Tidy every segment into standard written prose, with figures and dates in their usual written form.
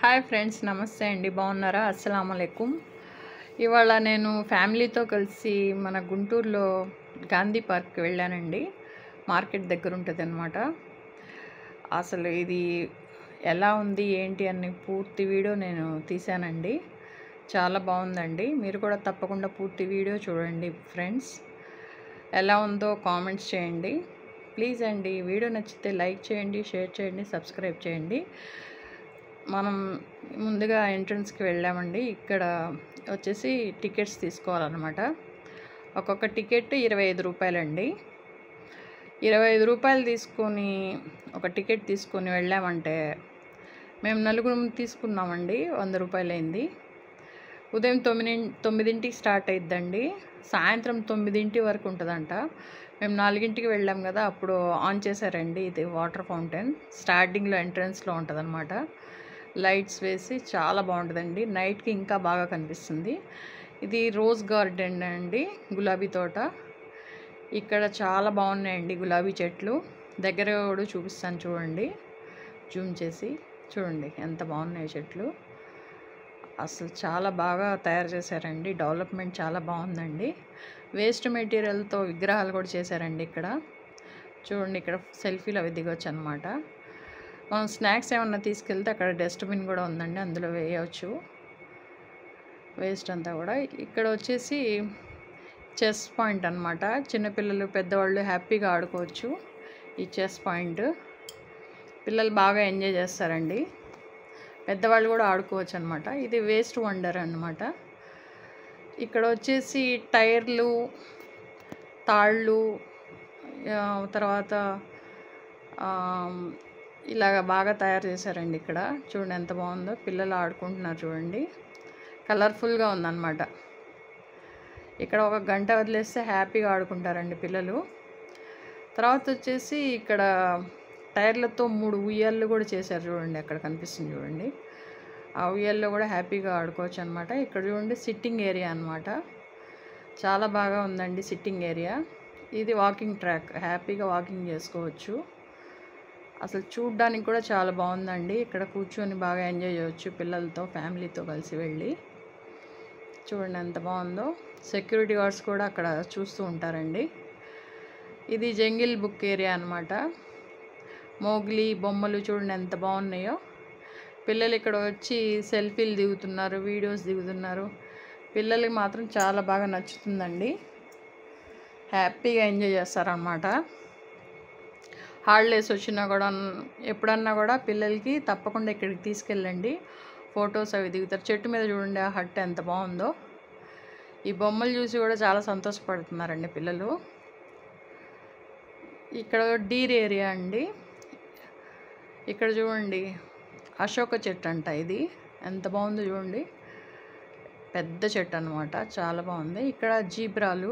Hi friends, నమస్తే అండి. బాగున్నారా? అస్సలాముఅలైకుం. ఇవాళ నేను ఫ్యామిలీతో కలిసి మన గుంటూరులో గాంధీ పార్క్కి వెళ్ళానండి. మార్కెట్ దగ్గర ఉంటుందన్నమాట. అసలు ఇది ఎలా ఉంది ఏంటి అని పూర్తి వీడియో నేను తీశానండి. చాలా బాగుందండి. మీరు కూడా తప్పకుండా పూర్తి వీడియో చూడండి ఫ్రెండ్స్. ఎలా ఉందో కామెంట్స్ చేయండి ప్లీజ్ అండి. వీడియో నచ్చితే లైక్ చేయండి, షేర్ చేయండి, సబ్స్క్రైబ్ చేయండి. మనం ముందుగా ఎంట్రన్స్కి వెళ్ళామండి. ఇక్కడ వచ్చేసి టికెట్స్ తీసుకోవాలన్నమాట. ఒక్కొక్క టికెట్ 25 రూపాయలండి. 25 రూపాయలు తీసుకొని ఒక టికెట్ తీసుకొని వెళ్ళామంటే మేము నలుగురం తీసుకున్నామండి. 100 రూపాయలు అయింది. ఉదయం 9ంటికి స్టార్ట్ అయిద్దండి. సాయంత్రం 9 వరకు ఉంటుందంట. మేము 4ంటికి వెళ్ళాం కదా, అప్పుడు ఆన్ చేశారండి. ఇది వాటర్ ఫౌంటైన్ స్టార్టింగ్లో ఎంట్రన్స్లో ఉంటుందన్నమాట. లైట్స్ వేసి చాలా బాగుంటుందండి. నైట్కి ఇంకా బాగా కనిపిస్తుంది. ఇది రోజ్ గార్డెన్ అండి, గులాబీ తోట. ఇక్కడ చాలా బాగున్నాయండి గులాబీ చెట్లు. దగ్గర కూడా చూపిస్తాను చూడండి, జూమ్ చేసి చూడండి ఎంత బాగున్నాయి చెట్లు. అసలు చాలా బాగా తయారు చేశారండి. డెవలప్మెంట్ చాలా బాగుందండి. వేస్ట్ మెటీరియల్తో విగ్రహాలు కూడా చేశారండి ఇక్కడ. చూడండి, ఇక్కడ సెల్ఫీలు అవి దిగొచ్చు అనమాట. మనం స్నాక్స్ ఏమన్నా తీసుకెళ్తే అక్కడ డస్ట్బిన్ కూడా ఉందండి, అందులో వేయవచ్చు వేస్ట్ అంతా కూడా. ఇక్కడ వచ్చేసి చెస్ పాయింట్ అనమాట. చిన్నపిల్లలు పెద్దవాళ్ళు హ్యాపీగా ఆడుకోవచ్చు. ఈ చెస్ పాయింట్ పిల్లలు బాగా ఎంజాయ్ చేస్తారండి. పెద్దవాళ్ళు కూడా ఆడుకోవచ్చు అనమాట. ఇది వేస్ట్ వండర్ అనమాట. ఇక్కడ వచ్చేసి టైర్లు, తాళ్ళు, తర్వాత ఇలాగ బాగా తయారు చేశారండి. ఇక్కడ చూడండి ఎంత బాగుందో. పిల్లలు ఆడుకుంటున్నారు చూడండి. కలర్ఫుల్గా ఉందన్నమాట. ఇక్కడ ఒక గంట వదిలేస్తే హ్యాపీగా ఆడుకుంటారండి పిల్లలు. తర్వాత వచ్చేసి ఇక్కడ టైర్లతో 3 ఉయ్యాళ్ళు కూడా చేశారు చూడండి. అక్కడ కనిపిస్తుంది చూడండి. ఆ ఉయ్యాల్లో కూడా హ్యాపీగా ఆడుకోవచ్చు అనమాట. ఇక్కడ చూడండి సిట్టింగ్ ఏరియా అనమాట. చాలా బాగా ఉందండి సిట్టింగ్ ఏరియా. ఇది వాకింగ్ ట్రాక్, హ్యాపీగా వాకింగ్ చేసుకోవచ్చు. అసలు చూడ్డానికి కూడా చాలా బాగుందండి. ఇక్కడ కూర్చొని బాగా ఎంజాయ్ చేయవచ్చు పిల్లలతో, ఫ్యామిలీతో కలిసి వెళ్ళి. చూడండి ఎంత బాగుందో. సెక్యూరిటీ గార్డ్స్ కూడా అక్కడ చూస్తూ ఉంటారండి. ఇది జంగిల్ బుక్ ఏరియా అనమాట. మోగ్లీ బొమ్మలు చూడండి ఎంత బాగున్నాయో. పిల్లలు ఇక్కడ వచ్చి సెల్ఫీలు దిగుతున్నారు, వీడియోస్ దిగుతున్నారు. పిల్లలకి మాత్రం చాలా బాగా నచ్చుతుందండి. హ్యాపీగా ఎంజాయ్ చేస్తారనమాట. హాలిడేస్ వచ్చినా కూడా ఎప్పుడన్నా కూడా పిల్లలకి తప్పకుండా ఇక్కడికి తీసుకెళ్ళండి. ఫొటోస్ అవి దిగుతారు. చెట్టు మీద చూడండి ఆ హట్ ఎంత బాగుందో. ఈ బొమ్మలు చూసి కూడా చాలా సంతోషపడుతున్నారండి పిల్లలు. ఇక్కడ డీర్ ఏరియా అండి. ఇక్కడ చూడండి అశోక చెట్టు అంట. ఇది ఎంత బాగుందో చూడండి. పెద్ద చెట్టు అనమాట, చాలా బాగుంది. ఇక్కడ జీబ్రాలు,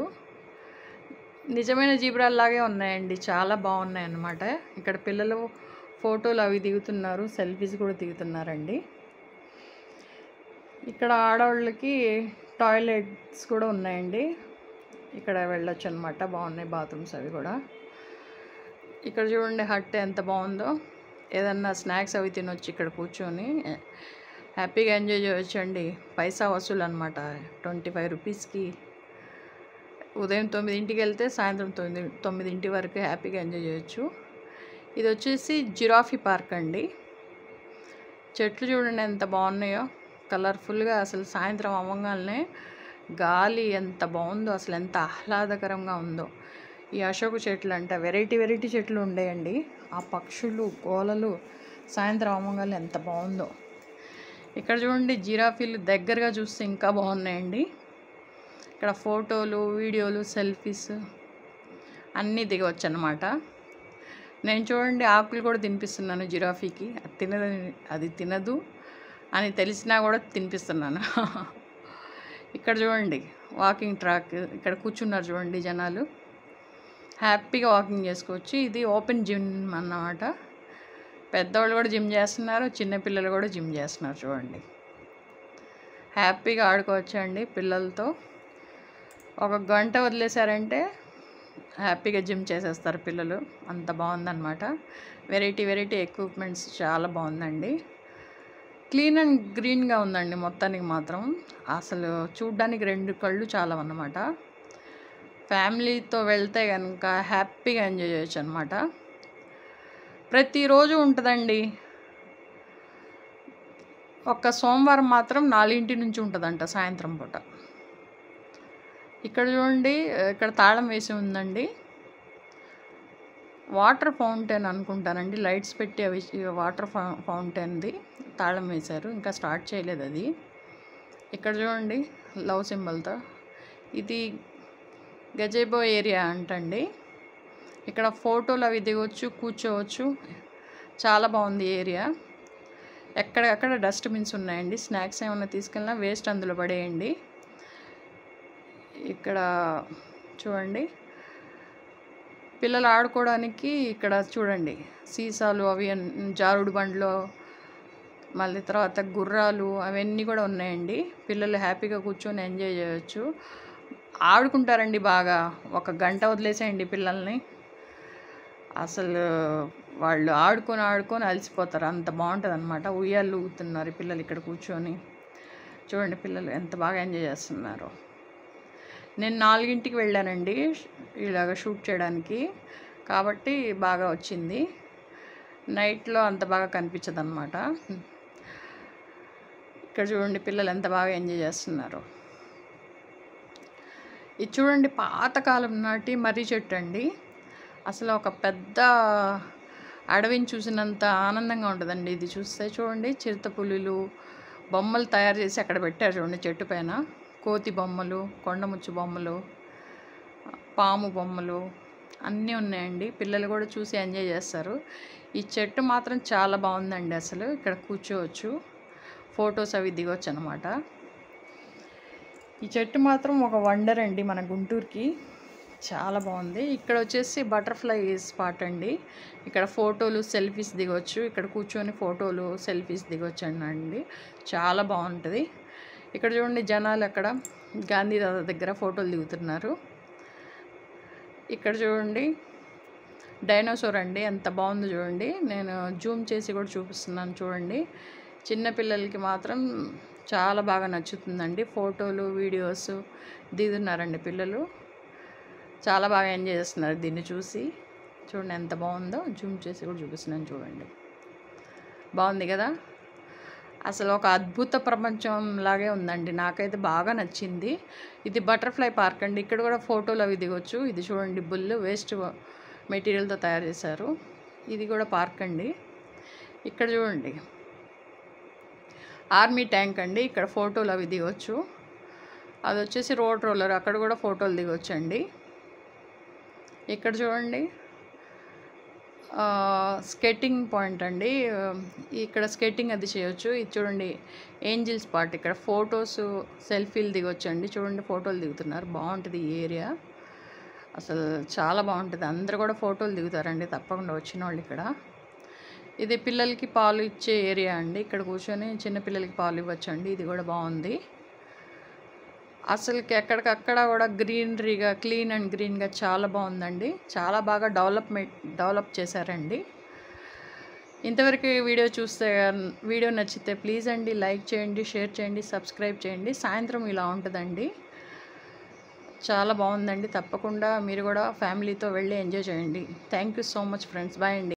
నిజమైన జీబ్రాలు లాగే ఉన్నాయండి. చాలా బాగున్నాయి అన్నమాట. ఇక్కడ పిల్లలు ఫోటోలు అవి దిగుతున్నారు, సెల్ఫీస్ కూడా దిగుతున్నారండి. ఇక్కడ ఆడవాళ్ళకి టాయిలెట్స్ కూడా ఉన్నాయండి. ఇక్కడ వెళ్ళొచ్చు అనమాట. బాగున్నాయి బాత్రూమ్స్ అవి కూడా. ఇక్కడ చూడండి హట్ ఎంత బాగుందో. ఏదన్నా స్నాక్స్ అవి తినొచ్చు ఇక్కడ కూర్చొని, హ్యాపీగా ఎంజాయ్ చేయొచ్చు అండి. పైసా వసూలు అనమాట. 25 రూపీస్కి ఉదయం 9ంటికి వెళ్తే సాయంత్రం 9 వరకు హ్యాపీగా ఎంజాయ్ చేయొచ్చు. ఇది వచ్చేసి జిరాఫీ పార్క్ అండి. చెట్లు చూడండి ఎంత బాగున్నాయో, కలర్ఫుల్గా. అసలు సాయంత్రం అవ్వగానే గాలి ఎంత బాగుందో, అసలు ఎంత ఆహ్లాదకరంగా ఉందో. ఈ అశోక చెట్లు అంట వెరైటీ చెట్లు ఉండేయండి. ఆ పక్షులు గోలలు సాయంత్రం అవ్వగానే ఎంత బాగుందో. ఇక్కడ చూడండి జిరాఫీలు దగ్గరగా చూస్తే ఇంకా బాగున్నాయండి. ఇక్కడ ఫోటోలు, వీడియోలు, సెల్ఫీస్ అన్నీ దిగవచ్చు అన్నమాట. నేను చూడండి ఆకులు కూడా తినిపిస్తున్నాను జిరాఫీకి. అది తినదు అని తెలిసినా కూడా తినిపిస్తున్నాను. ఇక్కడ చూడండి వాకింగ్ ట్రాక్. ఇక్కడ కూర్చున్నారు చూడండి జనాలు, హ్యాపీగా వాకింగ్ చేసుకోవచ్చు. ఇది ఓపెన్ జిమ్ అన్నమాట. పెద్దవాళ్ళు కూడా జిమ్ చేస్తున్నారు, చిన్నపిల్లలు కూడా జిమ్ చేస్తున్నారు చూడండి. హ్యాపీగా ఆడుకోవచ్చు అండి పిల్లలతో. ఒక గంట వదిలేశారంటే హ్యాపీగా జిమ్ చేసేస్తారు పిల్లలు. అంత బాగుందన్నమాట. వెరైటీ ఎక్విప్మెంట్స్ చాలా బాగుందండి. క్లీన్ అండ్ గ్రీన్గా ఉందండి మొత్తానికి మాత్రం. అసలు చూడ్డానికి 2 కళ్ళు చాలవన్నమాట. ఫ్యామిలీతో వెళ్తే కనుక హ్యాపీగా ఎంజాయ్ చేయొచ్చు అనమాట. ప్రతిరోజు ఉంటుందండి. ఒక్క సోమవారం మాత్రం 4 నుంచి ఉంటుందంట సాయంత్రం పూట. ఇక్కడ చూడండి, ఇక్కడ తాళం వేసి ఉందండి. వాటర్ ఫౌంటైన్ అనుకుంటానండి, లైట్స్ పెట్టి అవి వాటర్ ఫౌంటైన్ది తాళం వేశారు, ఇంకా స్టార్ట్ చేయలేదు అది. ఇక్కడ చూడండి లవ్ సింబల్తో, ఇది గజేబో ఏరియా అంటండి. ఇక్కడ ఫోటోలు అవి దిగవచ్చు, కూర్చోవచ్చు, చాలా బాగుంది ఏరియా. ఎక్కడెక్కడ డస్ట్బిన్స్ ఉన్నాయండి, స్నాక్స్ ఏమైనా తీసుకెళ్ళినా వేస్ట్ అందులో పడేయండి. ఇక్కడ చూడండి పిల్లలు ఆడుకోవడానికి, ఇక్కడ చూడండి సీసాలు అవి జారుడు బండ్లు, మళ్ళీ తర్వాత గుర్రాలు అవన్నీ కూడా ఉన్నాయండి. పిల్లలు హ్యాపీగా కూర్చొని ఎంజాయ్ చేయొచ్చు, ఆడుకుంటారండి బాగా. 1 గంట వదిలేసేయండి పిల్లల్ని, అసలు వాళ్ళు ఆడుకొని అలసిపోతారు, అంత బాగుంటుంది అనమాట. ఉయ్యాలు ఊగుతున్నారు పిల్లలు ఇక్కడ కూర్చొని. చూడండి పిల్లలు ఎంత బాగా ఎంజాయ్ చేస్తున్నారు. నేను 4కి వెళ్ళానండి ఇలాగ షూట్ చేయడానికి, కాబట్టి బాగా వచ్చింది. నైట్లో అంత బాగా కనిపించదు అనమాట. ఇక్కడ చూడండి పిల్లలు ఎంత బాగా ఎంజాయ్ చేస్తున్నారు. ఇది చూడండి పాతకాలం నాటి మర్రి చెట్టు అండి. అసలు ఒక పెద్ద అడవిని చూసినంత ఆనందంగా ఉంటుందండి ఇది చూస్తే. చూడండి చిరుతపులులు బొమ్మలు తయారు చేసి అక్కడ పెట్టారు చూడండి చెట్టు పైన. కోతి బొమ్మలు, కొండముచ్చు బొమ్మలు, పాము బొమ్మలు అన్నీ ఉన్నాయండి. పిల్లలు కూడా చూసి ఎంజాయ్ చేస్తారు. ఈ చెట్టు మాత్రం చాలా బాగుందండి. అసలు ఇక్కడ కూర్చోవచ్చు, ఫొటోస్ అవి దిగొచ్చు అనమాట. ఈ చెట్టు మాత్రం ఒక వండర్ అండి మన గుంటూరుకి, చాలా బాగుంది. ఇక్కడ వచ్చేసి బటర్ఫ్లై స్పాట్ అండి. ఇక్కడ ఫోటోలు సెల్ఫీస్ దిగొచ్చు, ఇక్కడ కూర్చొని ఫోటోలు సెల్ఫీస్ దిగొచ్చు అండి, చాలా బాగుంటుంది. ఇక్కడ చూడండి జనాలు అక్కడ గాంధీ తాత దగ్గర ఫోటోలు దిగుతున్నారు. ఇక్కడ చూడండి డైనోసార్ అండి, ఎంత బాగుందో చూడండి. నేను జూమ్ చేసి కూడా చూపిస్తున్నాను చూడండి. చిన్నపిల్లలకి మాత్రం చాలా బాగా నచ్చుతుందండి. ఫోటోలు వీడియోస్ దిగుతున్నారండి పిల్లలు, చాలా బాగా ఎంజాయ్ చేస్తున్నారు దీన్ని చూసి. చూడండి ఎంత బాగుందో, జూమ్ చేసి కూడా చూపిస్తున్నాను చూడండి. బాగుంది కదా, అసలు ఒక అద్భుత ప్రపంచం లాగే ఉందండి. నాకైతే బాగా నచ్చింది. ఇది బటర్ఫ్లై పార్క్ అండి. ఇక్కడ కూడా ఫోటోలు అవి దిగొచ్చు. ఇది చూడండి బుల్ వేస్ట్ మెటీరియల్తో తయారు చేశారు. ఇది కూడా పార్క్ అండి. ఇక్కడ చూడండి ఆర్మీ ట్యాంక్ అండి. ఇక్కడ ఫోటోలు అవి దిగొచ్చు. అది వచ్చేసి రోడ్ రోలర్, అక్కడ కూడా ఫోటోలు దిగొచ్చు అండి. ఇక్కడ చూడండి స్కేటింగ్ పాయింట్ అండి. ఇక్కడ స్కేటింగ్ అది చేయొచ్చు. ఇది చూడండి ఏంజిల్ స్పాట్, ఇక్కడ ఫొటోస్ సెల్ఫీలు దిగొచ్చు అండి. చూడండి ఫోటోలు దిగుతున్నారు, బాగుంటుంది ఈ ఏరియా, అసలు చాలా బాగుంటుంది. అందరూ కూడా ఫోటోలు దిగుతారండి తప్పకుండా వచ్చిన వాళ్ళు ఇక్కడ. ఇది పిల్లలకి పాలు ఇచ్చే ఏరియా అండి. ఇక్కడ కూర్చొని చిన్నపిల్లలకి పాలు ఇవ్వచ్చండి. ఇది కూడా బాగుంది. అసలుకి ఎక్కడికక్కడ కూడా గ్రీనరీగా, క్లీన్ అండ్ గ్రీన్గా చాలా బాగుందండి. చాలా బాగా డెవలప్ చేశారండి. ఇంతవరకు వీడియో నచ్చితే ప్లీజ్ అండి లైక్ చేయండి, షేర్ చేయండి, సబ్స్క్రైబ్ చేయండి. సాయంత్రం ఇలా ఉంటుందండి, చాలా బాగుందండి. తప్పకుండా మీరు కూడా ఫ్యామిలీతో వెళ్ళి ఎంజాయ్ చేయండి. Thank you so much friends, bye అండి.